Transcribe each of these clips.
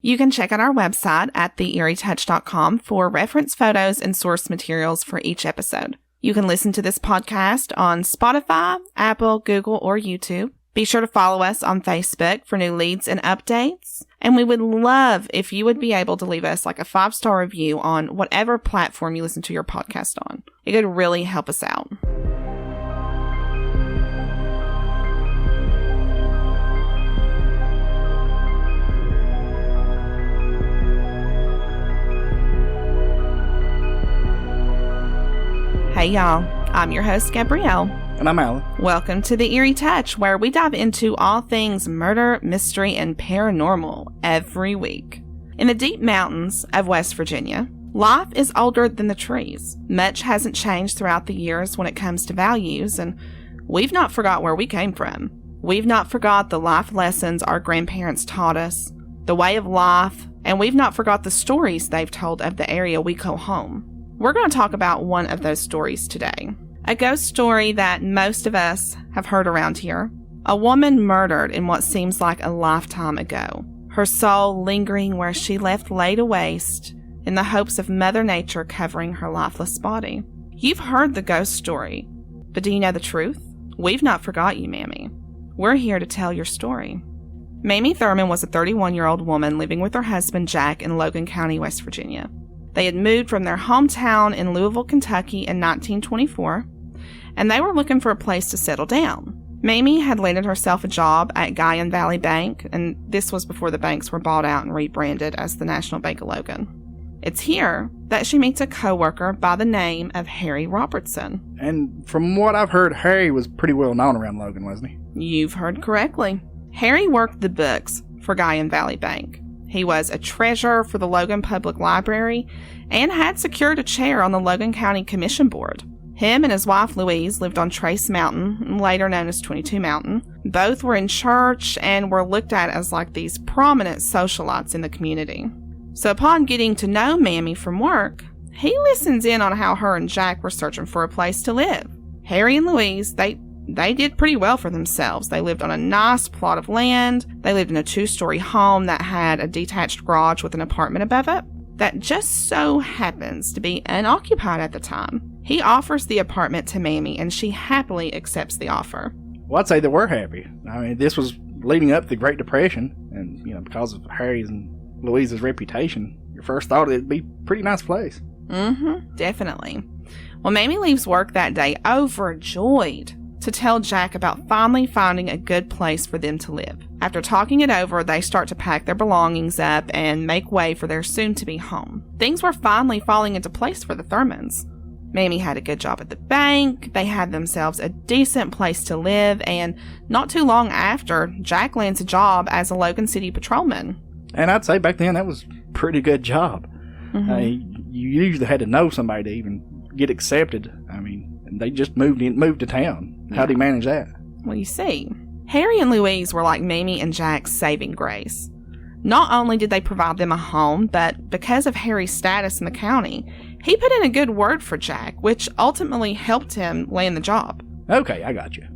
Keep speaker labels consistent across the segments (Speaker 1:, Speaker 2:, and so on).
Speaker 1: You can check out our website at theeerietouch.com for reference photos and source materials for each episode. You can listen to this podcast on Spotify, Apple, Google, or YouTube. Be sure to follow us on Facebook for new leads and updates. And we would love if you would be able to leave us like a 5-star review on whatever platform you listen to your podcast on. It could really help us out. Hey y'all, I'm your host Gabrielle.
Speaker 2: And I'm Alan.
Speaker 1: Welcome to The Eerie Touch, where we dive into all things murder, mystery, and paranormal every week. In the deep mountains of West Virginia, life is older than the trees. Much hasn't changed throughout the years when it comes to values, and we've not forgot where we came from. We've not forgot the life lessons our grandparents taught us, the way of life, and we've not forgot the stories they've told of the area we call home. We're going to talk about one of those stories today. A ghost story that most of us have heard around here. A woman murdered in what seems like a lifetime ago. Her soul lingering where she left laid to waste in the hopes of Mother Nature covering her lifeless body. You've heard the ghost story, but do you know the truth? We've not forgot you, Mamie. We're here to tell your story. Mamie Thurman was a 31-year-old woman living with her husband Jack in Logan County, West Virginia. They had moved from their hometown in Louisville, Kentucky in 1924, and they were looking for a place to settle down. Mamie had landed herself a job at Guyan Valley Bank, and this was before the banks were bought out and rebranded as the National Bank of Logan. It's here that she meets a coworker by the name of Harry Robertson.
Speaker 2: And from what I've heard, Harry was pretty well known around Logan, wasn't he?
Speaker 1: You've heard correctly. Harry worked the books for Guyan Valley Bank. He was a treasurer for the Logan Public Library and had secured a chair on the Logan County Commission Board. Him and his wife Louise lived on Trace Mountain, later known as 22 Mountain. Both were in church and were looked at as like these prominent socialites in the community. So upon getting to know Mamie from work, he listens in on how her and Jack were searching for a place to live. Harry and Louise, they did pretty well for themselves. They lived on a nice plot of land. They lived in a 2-story home that had a detached garage with an apartment above it that just so happens to be unoccupied at the time. He offers the apartment to Mamie, and she happily accepts the offer.
Speaker 2: Well, I'd say they were happy. I mean, this was leading up to the Great Depression, and, because of Harry's and Louise's reputation, your first thought it'd be a pretty nice place.
Speaker 1: Definitely. Well, Mamie leaves work that day overjoyed to tell Jack about finally finding a good place for them to live. After talking it over, they start to pack their belongings up and make way for their soon-to-be home. Things were finally falling into place for the Thurmans. Mamie had a good job at the bank, they had themselves a decent place to live, and not too long after, Jack lands a job as a Logan City patrolman.
Speaker 2: And I'd say back then that was a pretty good job. You usually had to know somebody to even get accepted. I mean, and they just moved to town. How'd he manage that?
Speaker 1: Well, you see, Harry and Louise were like Mamie and Jack's saving grace. Not only did they provide them a home, but because of Harry's status in the county, he put in a good word for Jack, which ultimately helped him land the job.
Speaker 2: Okay, I got you.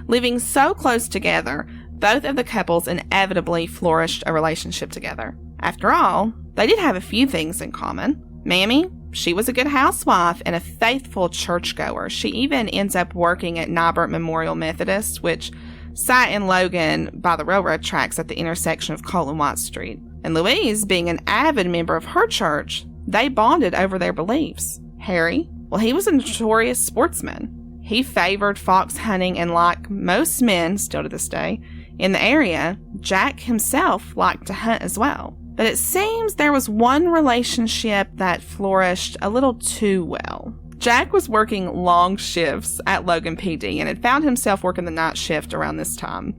Speaker 1: Living so close together, both of the couples inevitably flourished a relationship together. After all, they did have a few things in common. Mamie, she was a good housewife and a faithful churchgoer. She even ends up working at Nibert Memorial Methodist, which sat in Logan by the railroad tracks at the intersection of Cole and White Street. And Louise, being an avid member of her church, they bonded over their beliefs. Harry, well, he was a notorious sportsman. He favored fox hunting, and like most men, still to this day, in the area, Jack himself liked to hunt as well. But it seems there was one relationship that flourished a little too well. Jack was working long shifts at Logan PD and had found himself working the night shift around this time.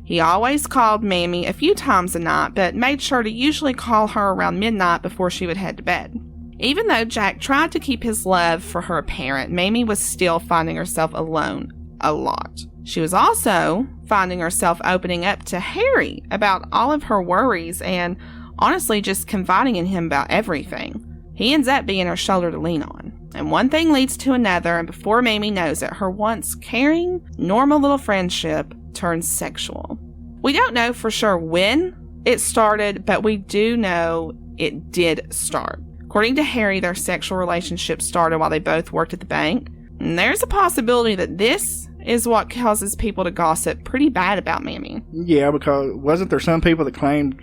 Speaker 1: He always called Mamie a few times a night, but made sure to usually call her around midnight before she would head to bed. Even though Jack tried to keep his love for her apparent, Mamie was still finding herself alone a lot. She was also finding herself opening up to Harry about all of her worries and honestly just confiding in him about everything. He ends up being her shoulder to lean on. And one thing leads to another, and before Mamie knows it, her once caring, normal little friendship turns sexual. We don't know for sure when it started, but we do know it did start. According to Harry, their sexual relationship started while they both worked at the bank. And there's a possibility that this is what causes people to gossip pretty bad about Mamie.
Speaker 2: Yeah, because wasn't there some people that claimed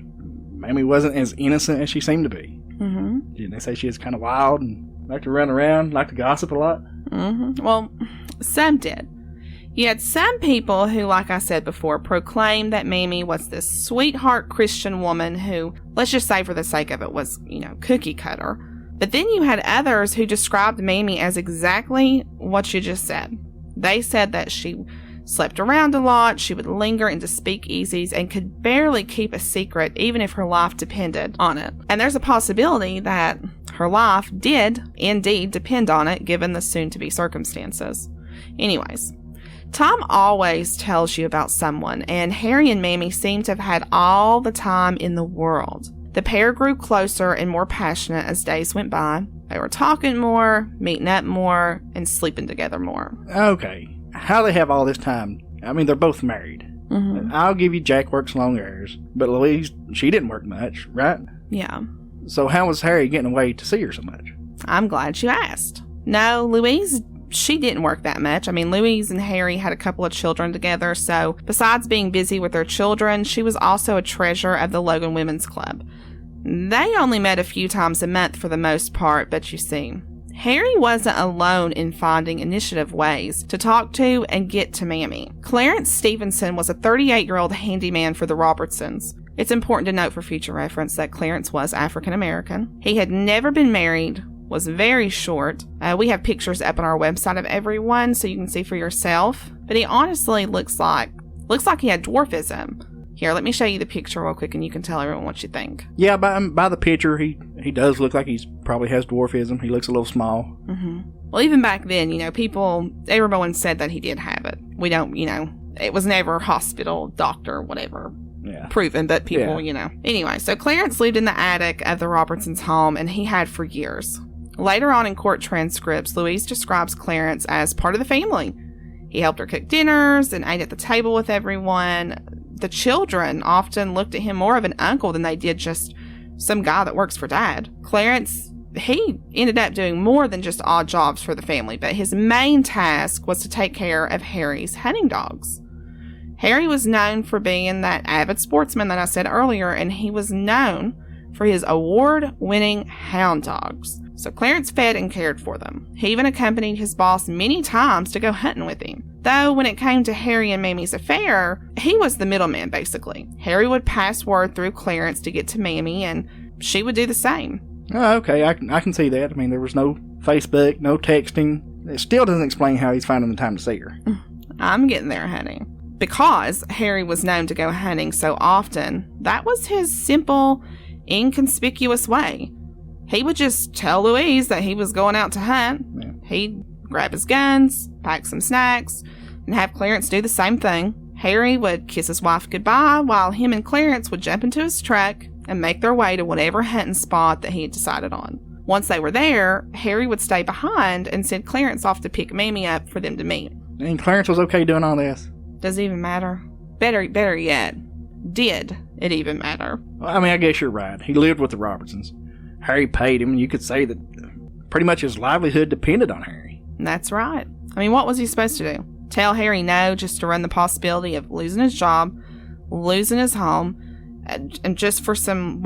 Speaker 2: Mamie wasn't as innocent as she seemed to be?
Speaker 1: Mm-hmm.
Speaker 2: Didn't they say she was kind of wild and liked to run around, liked to gossip a lot?
Speaker 1: Mm-hmm. Well, some did. You had some people who, like I said before, proclaimed that Mamie was this sweetheart Christian woman who, let's just say for the sake of it, was, cookie cutter. But then you had others who described Mamie as exactly what you just said. They said that she slept around a lot, she would linger into speakeasies, and could barely keep a secret even if her life depended on it. And there's a possibility that her life did indeed depend on it, given the soon-to-be circumstances. Anyways, Tom always tells you about someone, and Harry and Mamie seem to have had all the time in the world. The pair grew closer and more passionate as days went by. They were talking more, meeting up more, and sleeping together more.
Speaker 2: Okay, how they have all this time? I mean, they're both married.
Speaker 1: Mm-hmm.
Speaker 2: I'll give you Jack works long hours, but Louise, she didn't work much, right?
Speaker 1: Yeah.
Speaker 2: So how was Harry getting away to see her so much?
Speaker 1: I'm glad you asked. No, Louise, she didn't work that much. I mean, Louise and Harry had a couple of children together, so besides being busy with their children, she was also a treasurer of the Logan Women's Club. They only met a few times a month for the most part, but you see, Harry wasn't alone in finding initiative ways to talk to and get to Mamie. Clarence Stevenson was a 38-year-old handyman for the Robertsons. It's important to note for future reference that Clarence was African American. He had never been married, was very short. We have pictures up on our website of everyone so you can see for yourself. But he honestly looks like he had dwarfism. Here, let me show you the picture real quick and you can tell everyone what you think.
Speaker 2: Yeah, by the picture, he does look like he's probably has dwarfism. He looks a little small.
Speaker 1: Mm-hmm. Well, even back then, everyone said that he did have it. We don't, it was never hospital, doctor, whatever.
Speaker 2: Yeah.
Speaker 1: Proven, but people, Anyway, so Clarence lived in the attic of the Robertsons' home, and he had for years. Later on in court transcripts, Louise describes Clarence as part of the family. He helped her cook dinners and ate at the table with everyone. The children often looked at him more of an uncle than they did just some guy that works for Dad. Clarence, he ended up doing more than just odd jobs for the family, but his main task was to take care of Harry's hunting dogs. Harry was known for being that avid sportsman that I said earlier, and he was known for his award-winning hound dogs. So Clarence fed and cared for them. He even accompanied his boss many times to go hunting with him. Though when it came to Harry and Mamie's affair, he was the middleman basically. Harry would pass word through Clarence to get to Mamie, and she would do the same.
Speaker 2: Oh, okay, I can see that. I mean, there was no Facebook, no texting. It still doesn't explain how he's finding the time to see her.
Speaker 1: I'm getting there, honey. Because Harry was known to go hunting so often, that was his simple, inconspicuous way. He would just tell Louise that he was going out to hunt. Yeah. He'd grab his guns, pack some snacks, and have Clarence do the same thing. Harry would kiss his wife goodbye while him and Clarence would jump into his truck and make their way to whatever hunting spot that he had decided on. Once they were there, Harry would stay behind and send Clarence off to pick Mamie up for them to meet.
Speaker 2: And Clarence was okay doing all this?
Speaker 1: Does it even matter? Better yet, did it even matter?
Speaker 2: Well, I mean, I guess you're right. He lived with the Robertsons. Harry paid him, and you could say that pretty much his livelihood depended on Harry.
Speaker 1: That's right. I mean, what was he supposed to do? Tell Harry no just to run the possibility of losing his job, losing his home, and just for some,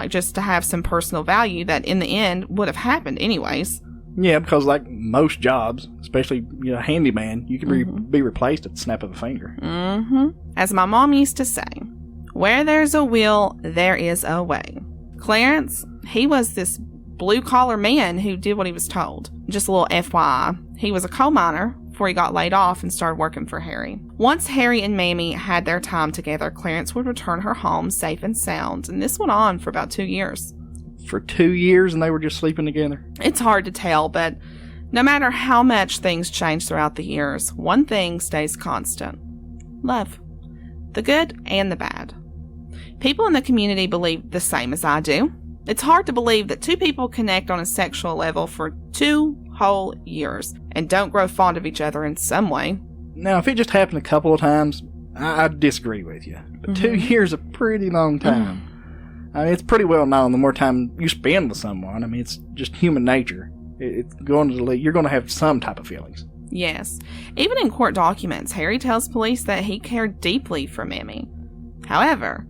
Speaker 1: just to have some personal value that in the end would have happened anyways.
Speaker 2: Yeah, because like most jobs, especially, handyman, you can be replaced at the snap of a finger.
Speaker 1: Mm-hmm. As my mom used to say, where there's a will, there is a way. Clarence, he was this blue-collar man who did what he was told. Just a little FYI, he was a coal miner before he got laid off and started working for Harry. Once Harry and Mamie had their time together, Clarence would return her home safe and sound, and this went on for about 2 years.
Speaker 2: For 2 years, and they were just sleeping together?
Speaker 1: It's hard to tell, but no matter how much things change throughout the years, one thing stays constant. Love. The good and the bad. People in the community believe the same as I do. It's hard to believe that two people connect on a sexual level for 2 whole years and don't grow fond of each other in some way.
Speaker 2: Now, if it just happened a couple of times, I disagree with you. But 2 years is a pretty long time. I mean, it's pretty well known the more time you spend with someone. I mean, it's just human nature. It's going to you're going to have some type of feelings.
Speaker 1: Yes. Even in court documents, Harry tells police that he cared deeply for Mamie. However,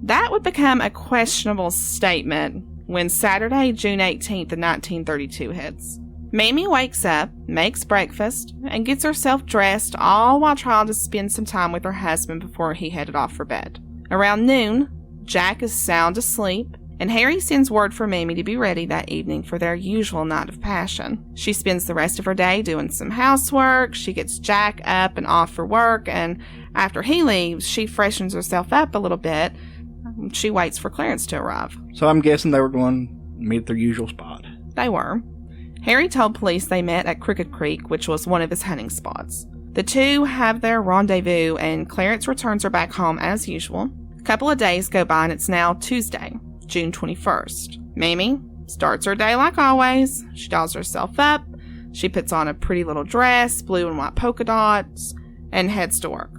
Speaker 1: that would become a questionable statement when Saturday, June 18th of 1932 hits. Mamie wakes up, makes breakfast, and gets herself dressed, all while trying to spend some time with her husband before he headed off for bed. Around noon, Jack is sound asleep, and Harry sends word for Mamie to be ready that evening for their usual night of passion. She spends the rest of her day doing some housework, she gets Jack up and off for work, and after he leaves, she freshens herself up a little bit. She waits for Clarence to arrive.
Speaker 2: So I'm guessing they were going to meet at their usual spot.
Speaker 1: They were. Harry told police they met at Crooked Creek, which was one of his hunting spots. The two have their rendezvous, and Clarence returns her back home as usual. A couple of days go by, and it's now Tuesday, June 21st. Mamie starts her day like always. She dolls herself up. She puts on a pretty little dress, blue and white polka dots, and heads to work.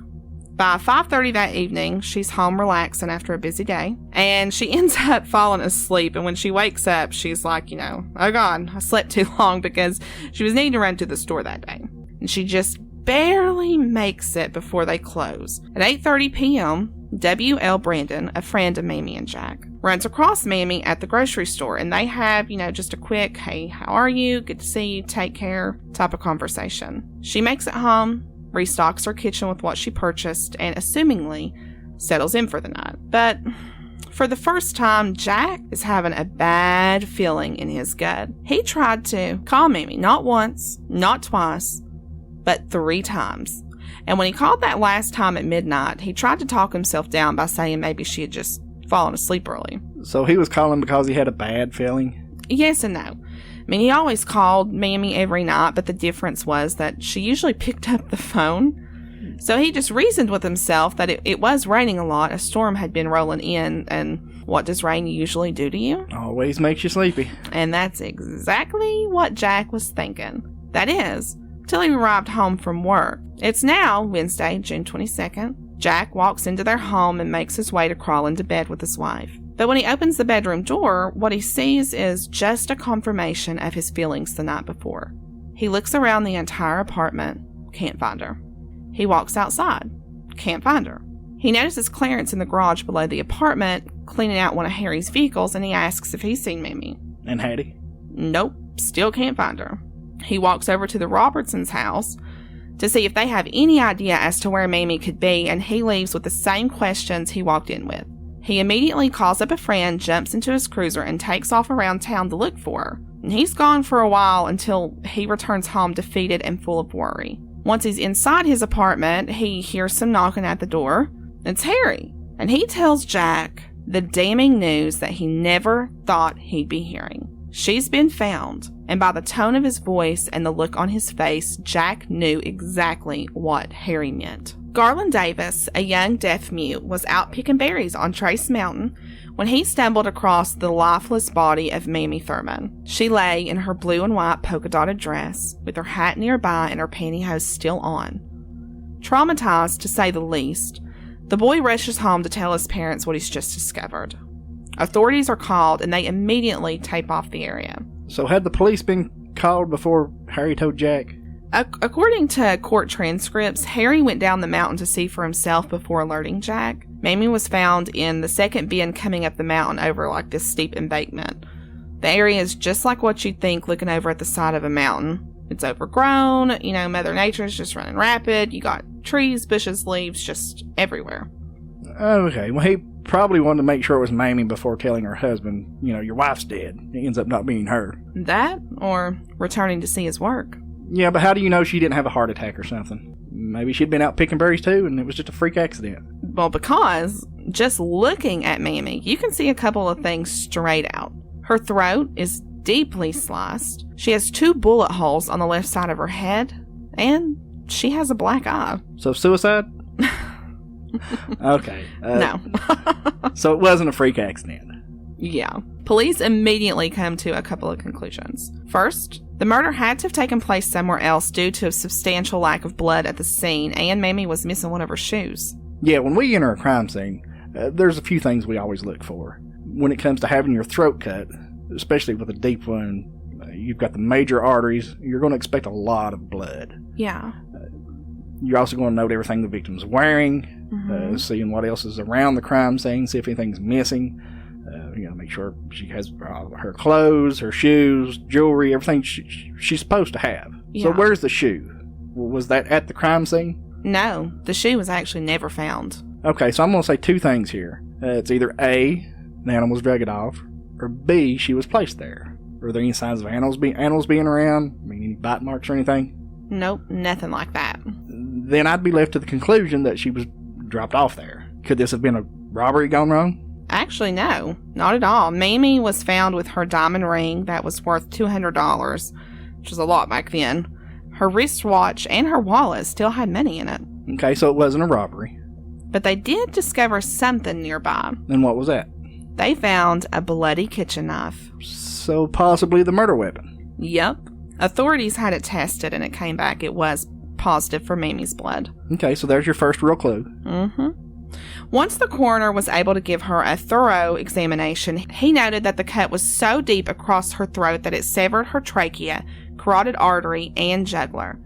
Speaker 1: By 5:30 that evening, she's home relaxing after a busy day, and she ends up falling asleep. And when she wakes up, she's like, oh God, I slept too long, because she was needing to run to the store that day. And she just barely makes it before they close. At 8:30 p.m., W.L. Brandon, a friend of Mamie and Jack, runs across Mamie at the grocery store, and they have, just a quick, hey, how are you? Good to see you. Take care type of conversation. She makes it home, restocks her kitchen with what she purchased, and assumingly settles in for the night. But for the first time, Jack is having a bad feeling in his gut. He tried to call Mamie not once, not twice, but 3 times. And when he called that last time at midnight, he tried to talk himself down by saying maybe she had just fallen asleep early.
Speaker 2: So he was calling because he had a bad feeling?
Speaker 1: Yes and no. I mean, he always called Mamie every night, but the difference was that she usually picked up the phone. So he just reasoned with himself that it was raining a lot. A storm had been rolling in, and what does rain usually do to you?
Speaker 2: Always makes you sleepy.
Speaker 1: And that's exactly what Jack was thinking. That is, till he arrived home from work. It's now Wednesday, June 22nd. Jack walks into their home and makes his way to crawl into bed with his wife. But when he opens the bedroom door, what he sees is just a confirmation of his feelings the night before. He looks around the entire apartment, can't find her. He walks outside, can't find her. He notices Clarence in the garage below the apartment, cleaning out one of Harry's vehicles, and he asks if he's seen Mamie.
Speaker 2: And had he?
Speaker 1: Nope, still can't find her. He walks over to the Robertsons' house to see if they have any idea as to where Mamie could be, and he leaves with the same questions he walked in with. He immediately calls up a friend, jumps into his cruiser, and takes off around town to look for her. And he's gone for a while until he returns home defeated and full of worry. Once he's inside his apartment, he hears some knocking at the door. It's Harry, and he tells Jack the damning news that he never thought he'd be hearing. She's been found, and by the tone of his voice and the look on his face, Jack knew exactly what Harry meant. Garland Davis, a young deaf-mute, was out picking berries on Trace Mountain when he stumbled across the lifeless body of Mamie Thurman. She lay in her blue and white polka-dotted dress, with her hat nearby and her pantyhose still on. Traumatized, to say the least, the boy rushes home to tell his parents what he's just discovered. Authorities are called, and they immediately tape off the area.
Speaker 2: So had the police been called before Harry told Jack?
Speaker 1: According to court transcripts, Harry went down the mountain to see for himself before alerting Jack. Mamie was found in the second bend coming up the mountain over this steep embankment. The area is just like what you'd think looking over at the side of a mountain. It's overgrown, Mother Nature's just running rapid. You got trees, bushes, leaves just everywhere.
Speaker 2: Okay, well, he probably wanted to make sure it was Mamie before telling her husband, your wife's dead. It ends up not being her.
Speaker 1: That, or returning to see his work.
Speaker 2: Yeah, but how do you know she didn't have a heart attack or something? Maybe she'd been out picking berries too, and it was just a freak accident.
Speaker 1: Well, because just looking at Mamie, you can see a couple of things straight out. Her throat is deeply sliced. She has 2 bullet holes on the left side of her head, and she has a black eye.
Speaker 2: So suicide? Okay.
Speaker 1: No.
Speaker 2: So it wasn't a freak accident.
Speaker 1: Yeah. Police immediately come to a couple of conclusions. First, The murder had to have taken place somewhere else due to a substantial lack of blood at the scene, and Mamie was missing one of her shoes.
Speaker 2: Yeah, when we enter a crime scene, there's a few things we always look for. When it comes to having your throat cut, especially with a deep wound, you've got the major arteries, you're going to expect a lot of blood.
Speaker 1: Yeah.
Speaker 2: You're also going to note everything the victim's wearing, seeing what else is around the crime scene, see if anything's missing. Make sure she has her clothes, her shoes, jewelry, everything she's supposed to have.
Speaker 1: Yeah.
Speaker 2: So where's the shoe? Was that at the crime scene?
Speaker 1: No, the shoe was actually never found.
Speaker 2: Okay, so I'm going to say two things here. It's either A, the animals drug it off, or B, she was placed there. Are there any signs of animals being around? I mean, any bite marks or anything?
Speaker 1: Nope, nothing like that.
Speaker 2: Then I'd be left to the conclusion that she was dropped off there. Could this have been a robbery gone wrong?
Speaker 1: Actually, no, not at all. Mamie was found with her diamond ring that was worth $200, which was a lot back then. Her wristwatch and her wallet still had money in it.
Speaker 2: Okay, so it wasn't a robbery.
Speaker 1: But they did discover something nearby.
Speaker 2: And what was that?
Speaker 1: They found a bloody kitchen knife.
Speaker 2: So possibly the murder weapon.
Speaker 1: Yep. Authorities had it tested and it came back. It was positive for Mamie's blood.
Speaker 2: Okay, so there's your first real clue.
Speaker 1: Once the coroner was able to give her a thorough examination, he noted that the cut was so deep across her throat that it severed her trachea, carotid artery, and jugular.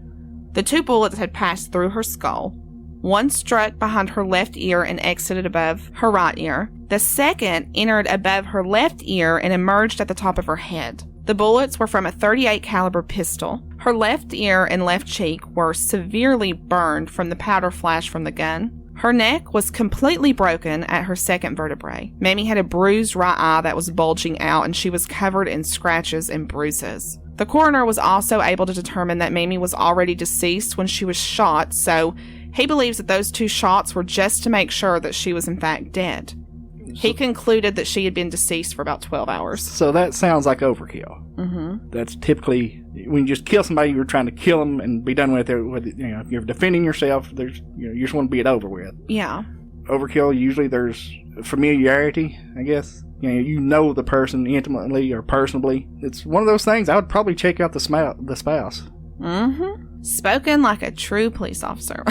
Speaker 1: The 2 bullets had passed through her skull. One struck behind her left ear and exited above her right ear. The second entered above her left ear and emerged at the top of her head. The bullets were from a .38 caliber pistol. Her left ear and left cheek were severely burned from the powder flash from the gun. Her neck was completely broken at her second vertebrae. Mamie had a bruised right eye that was bulging out, and she was covered in scratches and bruises. The coroner was also able to determine that Mamie was already deceased when she was shot, so he believes that those 2 shots were just to make sure that she was in fact dead. He concluded that she had been deceased for about 12 hours.
Speaker 2: So that sounds like overkill. That's typically, when you just kill somebody, you're trying to kill them and be done with it. If you're defending yourself, you just want to be it over with.
Speaker 1: Yeah.
Speaker 2: Overkill, usually there's familiarity, I guess. You know the person intimately or personally. It's one of those things. I would probably check out the spouse.
Speaker 1: Spoken like a true police officer.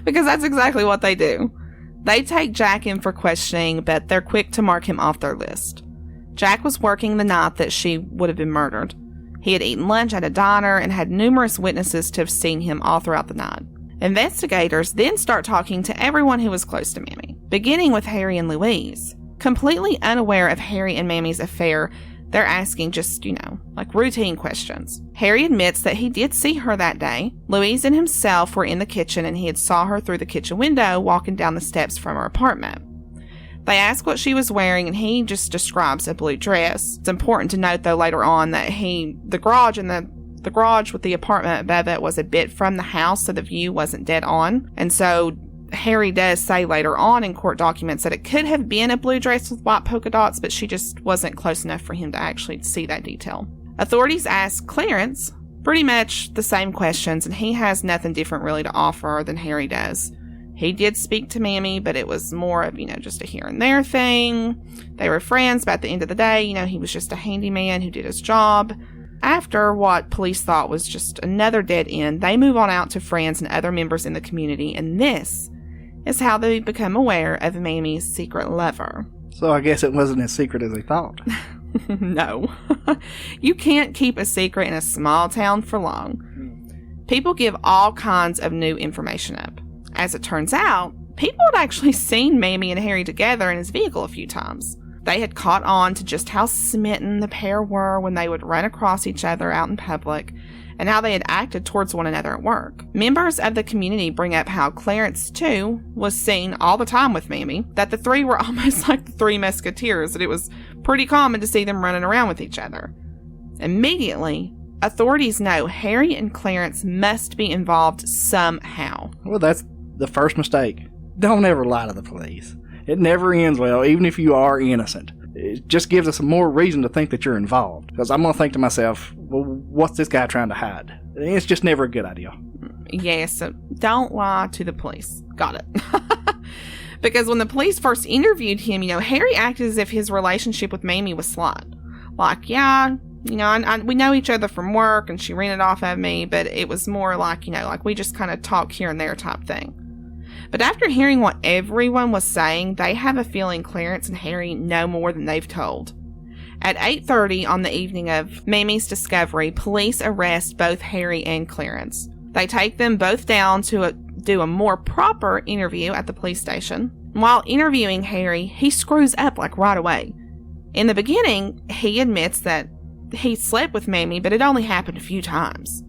Speaker 1: Because that's exactly what they do. They take Jack in for questioning, but they're quick to mark him off their list. Jack was working the night that she would have been murdered. He had eaten lunch at a diner and had numerous witnesses to have seen him all throughout the night. Investigators then start talking to everyone who was close to Mamie, beginning with Harry and Louise. Completely unaware of Harry and Mamie's affair, they're asking just, routine questions. Harry admits that he did see her that day. Louise and himself were in the kitchen and he had saw her through the kitchen window walking down the steps from her apartment. They ask what she was wearing and he just describes a blue dress. It's important to note though later on that the garage with the apartment above it was a bit from the house, so the view wasn't dead on. And so Harry does say later on in court documents that it could have been a blue dress with white polka dots, but she just wasn't close enough for him to actually see that detail. Authorities ask Clarence pretty much the same questions, and he has nothing different really to offer than Harry does. He did speak to Mamie, but it was more of, just a here and there thing. They were friends, but at the end of the day, he was just a handyman who did his job. After what police thought was just another dead end, they move on out to friends and other members in the community, and this is how they become aware of Mamie's secret lover.
Speaker 2: So I guess it wasn't as secret as they thought.
Speaker 1: No. You can't keep a secret in a small town for long. People give all kinds of new information up. As it turns out, people had actually seen Mamie and Harry together in his vehicle a few times. They had caught on to just how smitten the pair were when they would run across each other out in public, and how they had acted towards one another at work. Members of the community bring up how Clarence, too, was seen all the time with Mamie, that the 3 were almost like the 3 musketeers, that it was pretty common to see them running around with each other. Immediately, authorities know Harry and Clarence must be involved somehow.
Speaker 2: Well, that's the first mistake. Don't ever lie to the police. It never ends well, even if you are innocent. It just gives us more reason to think that you're involved. Because I'm going to think to myself, well, what's this guy trying to hide? It's just never a good idea.
Speaker 1: Yes, so don't lie to the police. Got it. Because when the police first interviewed him, Harry acted as if his relationship with Mamie was slight. Like, yeah, You know, we know each other from work, and she rented off of me, but it was more like, you know, like we just kind of talk here and there type thing. But after hearing what everyone was saying, they have a feeling Clarence and Harry know more than they've told. At 8:30 on the evening of Mamie's discovery, police arrest both Harry and Clarence. They take them both down to do a more proper interview at the police station. While interviewing Harry, he screws up like right away. In the beginning, he admits that he slept with Mamie, but it only happened a few times.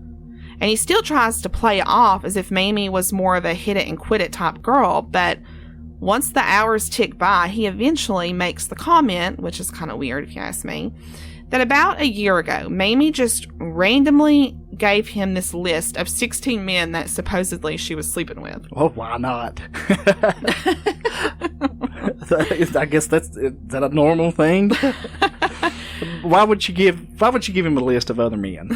Speaker 1: And he still tries to play it off as if Mamie was more of a hit it and quit it type girl, but once the hours tick by, he eventually makes the comment, which is kind of weird if you ask me, that about a year ago, Mamie just randomly gave him this list of 16 men that supposedly she was sleeping with.
Speaker 2: Well, why not? I guess is that a normal thing? Why would she give him a list of other men?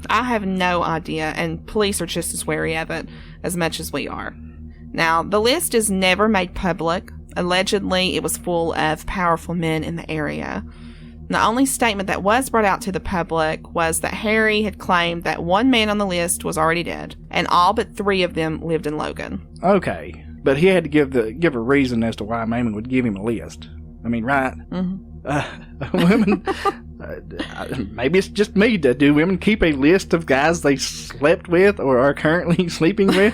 Speaker 1: I have no idea, and police are just as wary of it as much as we are. Now, the list is never made public. Allegedly, it was full of powerful men in the area. The only statement that was brought out to the public was that Harry had claimed that one man on the list was already dead, and all but 3 of them lived in Logan.
Speaker 2: Okay, but he had to give a reason as to why Mamie would give him a list. I mean, right?
Speaker 1: Mm-hmm.
Speaker 2: Women, maybe it's just me. Do women keep a list of guys they slept with or are currently sleeping with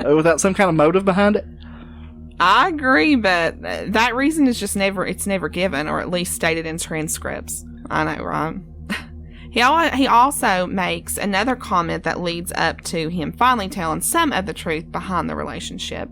Speaker 2: without some kind of motive behind it?
Speaker 1: I agree, but that reason is just never given, or at least stated in transcripts. I know, right? He also makes another comment that leads up to him finally telling some of the truth behind the relationship.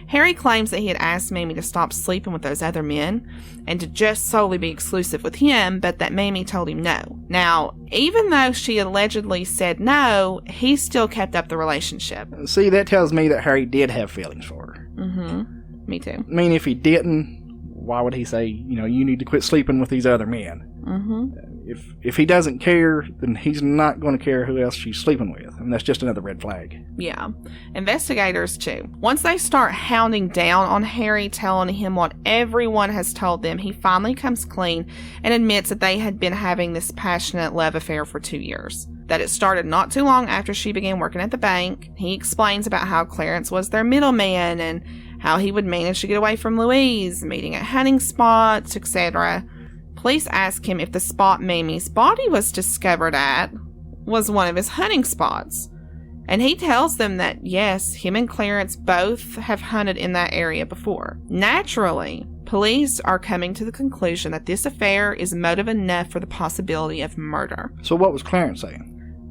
Speaker 1: Harry claims that he had asked Mamie to stop sleeping with those other men and to just solely be exclusive with him, but that Mamie told him no. Now, even though she allegedly said no, he still kept up the relationship.
Speaker 2: See, that tells me that Harry did have feelings for her.
Speaker 1: Mm-hmm. Me too.
Speaker 2: I mean, if he didn't, why would he say, you need to quit sleeping with these other men?
Speaker 1: Mm-hmm.
Speaker 2: If he doesn't care, then he's not going to care who else she's sleeping with. I mean, that's just another red flag.
Speaker 1: Yeah. Investigators, too. Once they start hounding down on Harry, telling him what everyone has told them, he finally comes clean and admits that they had been having this passionate love affair for 2 years. That it started not too long after she began working at the bank. He explains about how Clarence was their middleman and how he would manage to get away from Louise, meeting at hunting spots, etc. Police ask him if the spot Mamie's body was discovered at was one of his hunting spots. And he tells them that, yes, him and Clarence both have hunted in that area before. Naturally, police are coming to the conclusion that this affair is motive enough for the possibility of murder.
Speaker 2: So what was Clarence saying?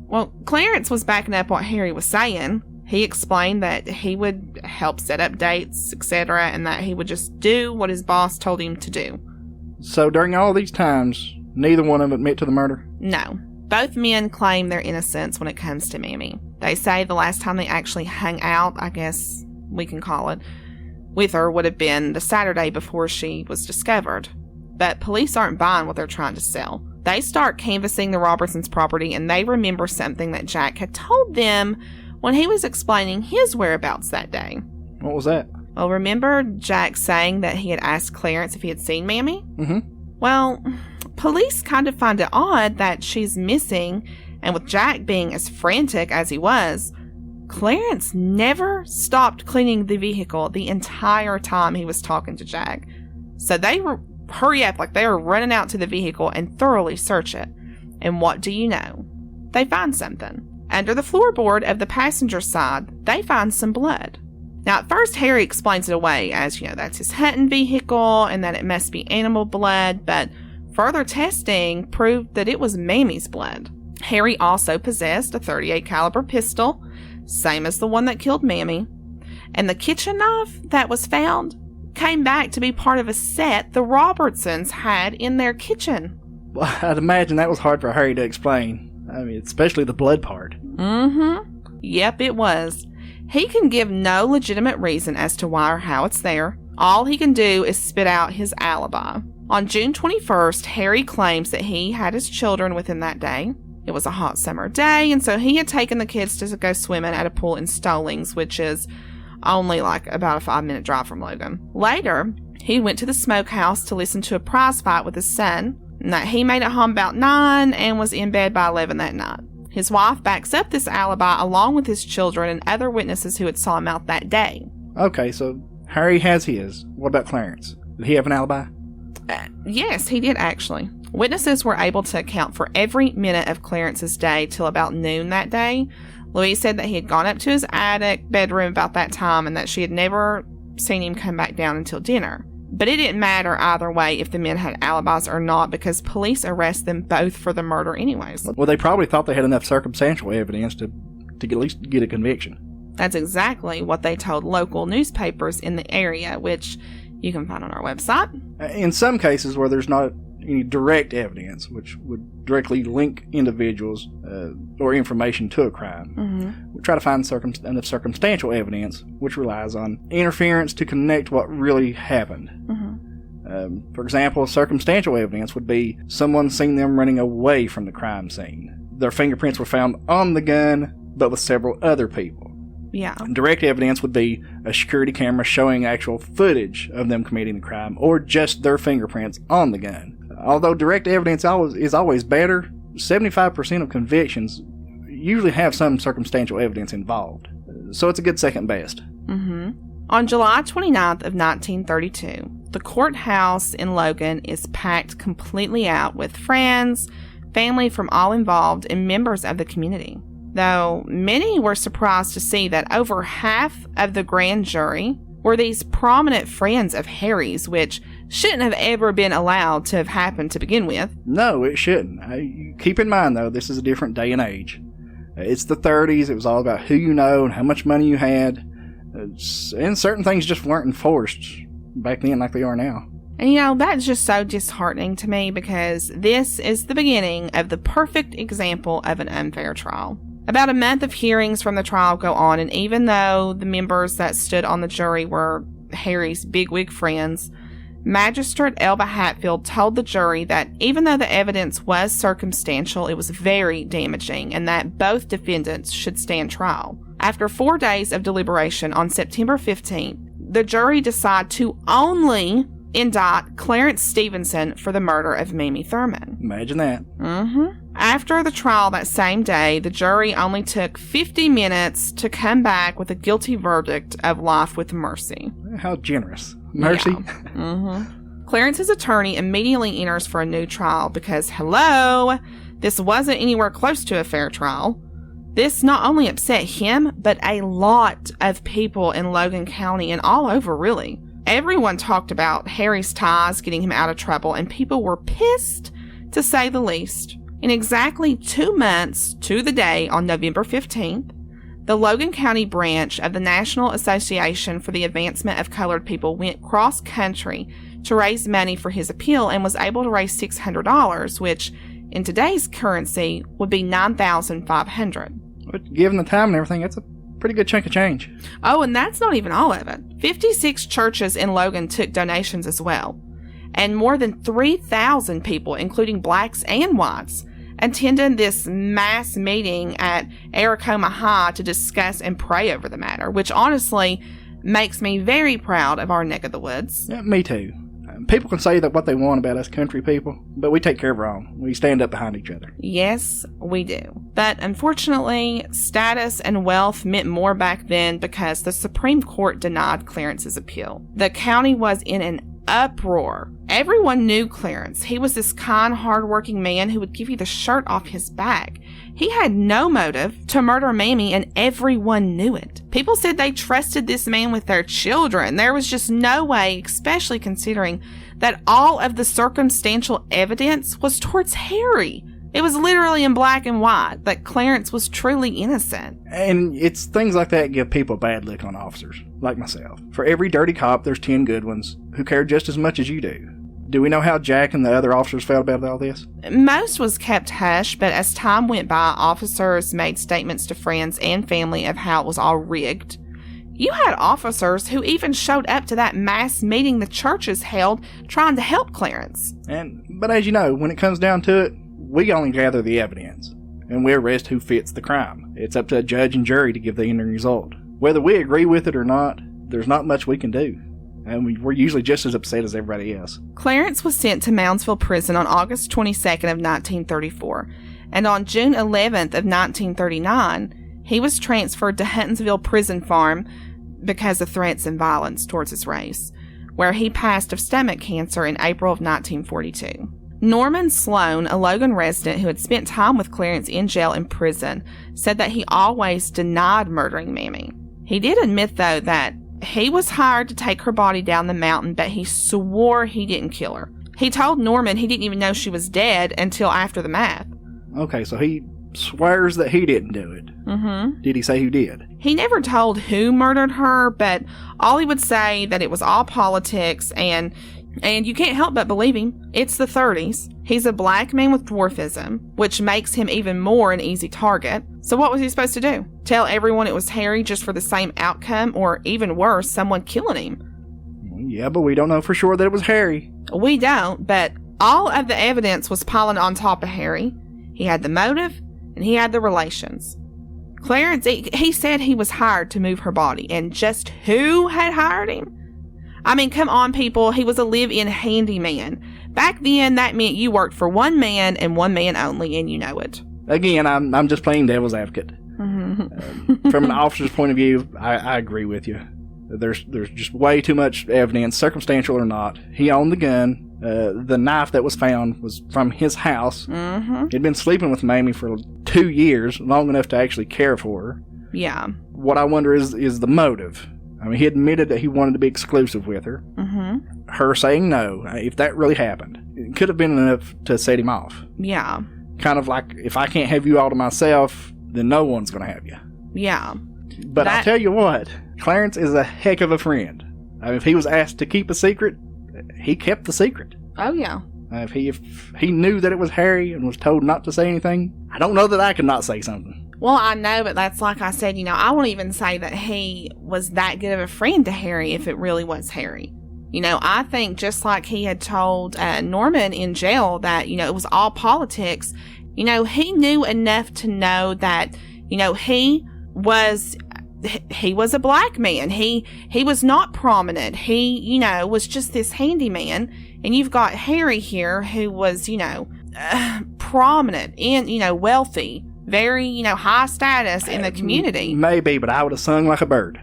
Speaker 1: Well, Clarence was backing up what Harry was saying. He explained that he would help set up dates, etc., and that he would just do what his boss told him to do.
Speaker 2: So during all these times, neither one of them admit to the murder?
Speaker 1: No. Both men claim their innocence when it comes to Mamie. They say the last time they actually hung out, I guess we can call it, with her would have been the Saturday before she was discovered. But police aren't buying what they're trying to sell. They start canvassing the Robertsons' property, and they remember something that Jack had told them when he was explaining his whereabouts that day.
Speaker 2: What was that?
Speaker 1: Well, remember Jack saying that he had asked Clarence if he had seen Mamie?
Speaker 2: Mm-hmm.
Speaker 1: Well, police kind of find it odd that she's missing, and with Jack being as frantic as he was, Clarence never stopped cleaning the vehicle the entire time he was talking to Jack. So they hurry up like they were running out to the vehicle and thoroughly search it. And what do you know? They find something. Under the floorboard of the passenger side, they find some blood. Now, at first, Harry explains it away as, that's his hunting vehicle and that it must be animal blood, but further testing proved that it was Mamie's blood. Harry also possessed a .38 caliber pistol, same as the one that killed Mamie, and the kitchen knife that was found came back to be part of a set the Robertsons had in their kitchen.
Speaker 2: Well, I'd imagine that was hard for Harry to explain. I mean, especially the blood part.
Speaker 1: Mm-hmm. Yep, it was. He can give no legitimate reason as to why or how it's there. All he can do is spit out his alibi. On June 21st, Harry claims that he had his children with him that day. It was a hot summer day, and so he had taken the kids to go swimming at a pool in Stallings, which is only like about a 5-minute drive from Logan. Later, he went to the smokehouse to listen to a prize fight with his son. that he made it home about 9 and was in bed by 11 that night. His wife backs up this alibi along with his children and other witnesses who had saw him out that day.
Speaker 2: Okay, so Harry has his. What about Clarence? Did he have an alibi?
Speaker 1: Yes, he did actually. Witnesses were able to account for every minute of Clarence's day till about noon that day. Louise said that he had gone up to his attic bedroom about that time and that she had never seen him come back down until dinner. But it didn't matter either way if the men had alibis or not, because police arrested them both for the murder anyways.
Speaker 2: Well, they probably thought they had enough circumstantial evidence to at least get a conviction.
Speaker 1: That's exactly what they told local newspapers in the area, which you can find on our website.
Speaker 2: In some cases where there's not any direct evidence, which would directly link individuals or information to a crime, we try to find enough circumstantial evidence, which relies on interference to connect what really happened. For example, circumstantial evidence would be someone seen them running away from the crime scene. Their fingerprints were found on the gun, but with several other people.
Speaker 1: Yeah.
Speaker 2: Direct evidence would be a security camera showing actual footage of them committing the crime, or just their fingerprints on the gun. Although direct evidence is always better, 75% of convictions usually have some circumstantial evidence involved. So it's a good second best.
Speaker 1: On July 29th of 1932, the courthouse in Logan is packed completely out with friends, family from all involved, and members of the community. Though many were surprised to see that over half of the grand jury were these prominent friends of Harry's, which shouldn't have ever been allowed to have happened to begin with.
Speaker 2: No, it shouldn't. Keep in mind, though, this is a different day and age. It's the 30s. It was all about who you know and how much money you had. And certain things just weren't enforced back then like they are now.
Speaker 1: And that's just so disheartening to me, because this is the beginning of the perfect example of an unfair trial. About a month of hearings from the trial go on, and even though the members that stood on the jury were Harry's bigwig friends, Magistrate Elba Hatfield told the jury that even though the evidence was circumstantial, it was very damaging, and that both defendants should stand trial. After 4 days of deliberation on September 15th, the jury decided to only indict Clarence Stevenson for the murder of Mamie Thurman.
Speaker 2: Imagine that.
Speaker 1: After the trial that same day, the jury only took 50 minutes to come back with a guilty verdict of life with mercy.
Speaker 2: How generous. Mercy.
Speaker 1: Yeah. Clarence's attorney immediately enters for a new trial because, hello, this wasn't anywhere close to a fair trial. This not only upset him, but a lot of people in Logan County and all over, really. Everyone talked about Harry's ties getting him out of trouble, and people were pissed, to say the least. In exactly 2 months to the day, on November 15th, the Logan County branch of the National Association for the Advancement of Colored People went cross-country to raise money for his appeal and was able to raise $600, which in today's currency would be $9,500.
Speaker 2: But given the time and everything, that's a pretty good chunk of change.
Speaker 1: Oh, and that's not even all of it. 56 churches in Logan took donations as well. And more than 3,000 people, including blacks and whites, attended this mass meeting at Aracoma High to discuss and pray over the matter, which honestly makes me very proud of our neck of the woods.
Speaker 2: Yeah, me too. People can say that what they want about us country people, but we take care of our own. We stand up behind each other.
Speaker 1: Yes, we do. But unfortunately, status and wealth meant more back then because the Supreme Court denied Clarence's appeal. The county was in an uproar. Everyone knew Clarence. He was this kind, hardworking man who would give you the shirt off his back. He had no motive to murder Mamie, and everyone knew it. People said they trusted this man with their children. There was just no way, especially considering that all of the circumstantial evidence was towards Harry. It was literally in black and white that Clarence was truly innocent.
Speaker 2: And it's things like that give people a bad look on officers, like myself. For every dirty cop, there's 10 good ones who care just as much as you do. Do we know how Jack and the other officers felt about all this?
Speaker 1: Most was kept hush, but as time went by, officers made statements to friends and family of how it was all rigged. You had officers who even showed up to that mass meeting the churches held trying to help Clarence.
Speaker 2: But as you know, when it comes down to it, we only gather the evidence, and we arrest who fits the crime. It's up to a judge and jury to give the end result. Whether we agree with it or not, there's not much we can do. And we're usually just as upset as everybody else.
Speaker 1: Clarence was sent to Moundsville Prison on August 22nd of 1934, and on June 11th of 1939, he was transferred to Huntsville Prison Farm because of threats and violence towards his race, where he passed of stomach cancer in April of 1942. Norman Sloan, a Logan resident who had spent time with Clarence in jail and prison, said that he always denied murdering Mamie. He did admit, though, that he was hired to take her body down the mountain, but he swore he didn't kill her. He told Norman he didn't even know she was dead until after the math.
Speaker 2: Okay, so he swears that he didn't do it.
Speaker 1: Mm-hmm.
Speaker 2: Did he say who did?
Speaker 1: He never told who murdered her, but all he would say that it was all politics, and you can't help but believe him. It's the 30s. He's a black man with dwarfism, which makes him even more an easy target. So what was he supposed to do? Tell everyone it was Harry just for the same outcome, or even worse, someone killing him?
Speaker 2: Yeah, but we don't know for sure that it was Harry.
Speaker 1: We don't, but all of the evidence was piling on top of Harry. He had the motive, and he had the relations. Clarence, he said he was hired to move her body, and just who had hired him? I mean, come on, people. He was a live-in handyman. Back then, that meant you worked for one man and one man only, and you know it.
Speaker 2: Again, I'm just playing devil's advocate.
Speaker 1: Mm-hmm.
Speaker 2: From an officer's point of view, I agree with you. There's just way too much evidence, circumstantial or not. He owned the gun. The knife that was found was from his house.
Speaker 1: Mm-hmm.
Speaker 2: He'd been sleeping with Mamie for 2 years, long enough to actually care for her.
Speaker 1: Yeah.
Speaker 2: What I wonder is the motive. I mean, he admitted that he wanted to be exclusive with her.
Speaker 1: Mm-hmm.
Speaker 2: Her saying no, if that really happened, it could have been enough to set him off.
Speaker 1: Yeah.
Speaker 2: Kind of like, if I can't have you all to myself, then no one's going to have you.
Speaker 1: Yeah.
Speaker 2: But I'll tell you what, Clarence is a heck of a friend. I mean, if he was asked to keep a secret, he kept the secret.
Speaker 1: Oh, yeah.
Speaker 2: If he knew that it was Harry and was told not to say anything, I don't know that I could not say something.
Speaker 1: Well, I know, but that's like I said, I won't even say that he was that good of a friend to Harry if it really was Harry. I think just like he had told Norman in jail that, it was all politics, he knew enough to know that, he was a black man. He was not prominent. He, was just this handyman. And you've got Harry here who was, prominent and, wealthy. Very, high status in the community.
Speaker 2: Maybe, but I would have sung like a bird.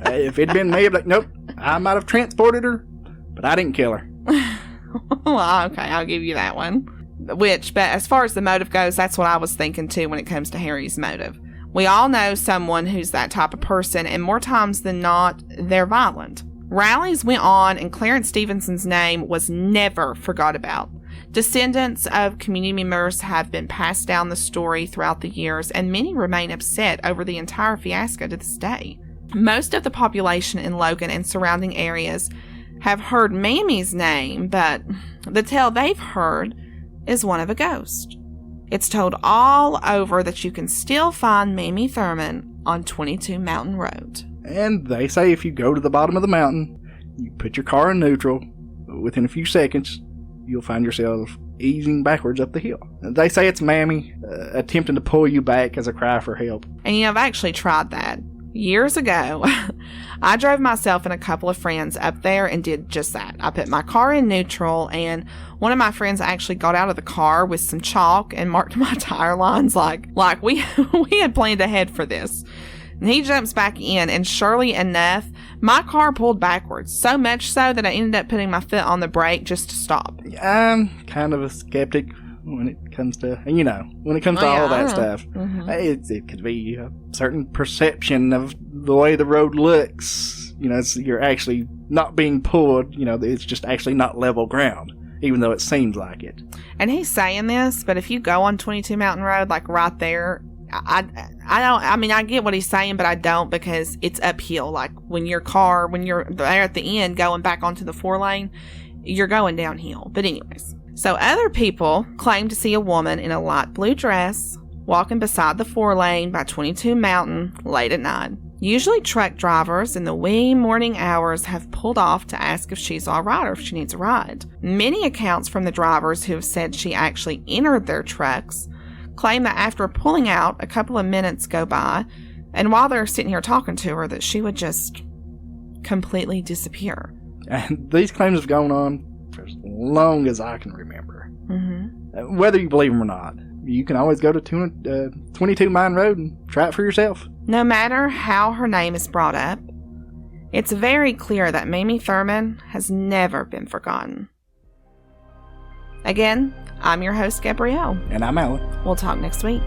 Speaker 2: If it'd been me, I'd be like, nope, I might have transported her, but I didn't kill her.
Speaker 1: Well, okay, I'll give you that one. But as far as the motive goes, that's what I was thinking too when it comes to Harry's motive. We all know someone who's that type of person, and more times than not, they're violent. Rallies went on, and Clarence Stevenson's name was never forgot about. Descendants of community members have been passed down the story throughout the years, and many remain upset over the entire fiasco to this day. Most of the population in Logan and surrounding areas have heard Mamie's name, but the tale they've heard is one of a ghost. It's told all over that you can still find Mamie Thurman on 22 Mountain Road.
Speaker 2: And they say if you go to the bottom of the mountain, you put your car in neutral, within a few seconds, you'll find yourself easing backwards up the hill. They say it's Mamie attempting to pull you back as a cry for help.
Speaker 1: And I've actually tried that. Years ago, I drove myself and a couple of friends up there and did just that. I put my car in neutral, and one of my friends actually got out of the car with some chalk and marked my tire lines like we had planned ahead for this. And he jumps back in, and surely enough, my car pulled backwards, so much so that I ended up putting my foot on the brake just to stop.
Speaker 2: I'm kind of a skeptic when it comes to, all that stuff.
Speaker 1: Mm-hmm.
Speaker 2: It could be a certain perception of the way the road looks. You're actually not being pulled, it's just actually not level ground, even though it seems like it.
Speaker 1: And he's saying this, but if you go on 22 Mountain Road, like right there, I get what he's saying, but I don't, because it's uphill. Like when you're there at the end going back onto the 4-lane, you're going downhill. But anyways, so other people claim to see a woman in a light blue dress walking beside the 4-lane by 22 Mountain late at night. Usually truck drivers in the wee morning hours have pulled off to ask if she's all right or if she needs a ride. Many accounts from the drivers who have said she actually entered their trucks claim that after pulling out, a couple of minutes go by, and while they're sitting here talking to her, that she would just completely disappear.
Speaker 2: And these claims have gone on for as long as I can remember.
Speaker 1: Mm-hmm.
Speaker 2: Whether you believe them or not, you can always go to 22 Mine Road and try it for yourself.
Speaker 1: No matter how her name is brought up, it's very clear that Mamie Thurman has never been forgotten. Again, I'm your host, Gabrielle.
Speaker 2: And I'm Alan.
Speaker 1: We'll talk next week.